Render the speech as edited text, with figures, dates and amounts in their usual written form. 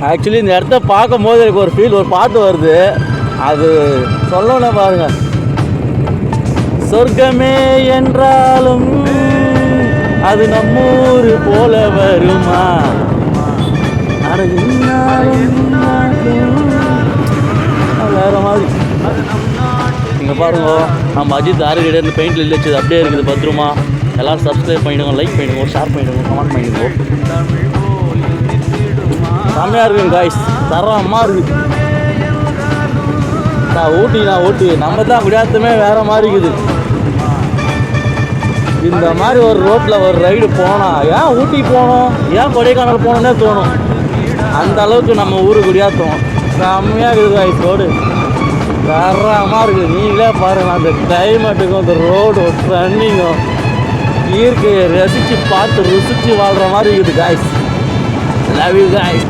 Actually இந்த இடத்த பார்க்கும் போது எனக்கு ஒரு ஃபீல், ஒரு பாட்டு வருது, அது சொல்லணும் பாருங்க. சொர்க்கமே என்றாலும் அது நம்மூர் போல வருமா, வேற மாதிரி. நீங்கள் பாருங்க, நம்ம அஜித் ஆறுகிட்ட இருந்து பெயிண்டில் இல்லை வச்சது அப்படியே இருக்குது பத்திரமா. எல்லோரும் சப்ஸ்கிரைப் பண்ணிவிடுங்க, லைக் பண்ணிவிடுங்க, ஒரு ஷேர் பண்ணிவிடுங்க, கமெண்ட் பண்ணிவிடுங்க. செம்மையாக இருக்குங்க காய்ஸ், தரமாக இருக்குது. ஊட்டி நம்ம தான் குடியாத்தமே வேறு மாதிரி இருக்குது. இந்த மாதிரி ஒரு ரோட்டில் ஒரு ரைடு போனால் ஏன் ஊட்டி போகணும், ஏன் கொடைக்கானல் போகணுன்னே தோணும். அந்த அளவுக்கு நம்ம ஊரு குடியாத்தம் செம்மையாக இருக்குது காய்ஸ். ரோடு தரமாக இருக்குது. நீங்களே பாருங்கள், அந்த கிளைமேட்டுக்கும் அந்த ரோடு ரன்னிங்கும் இயற்கையை ரசித்து பார்த்து ருசித்து வாழ்கிற மாதிரி இருக்குது காய்ஸ். Love you guys.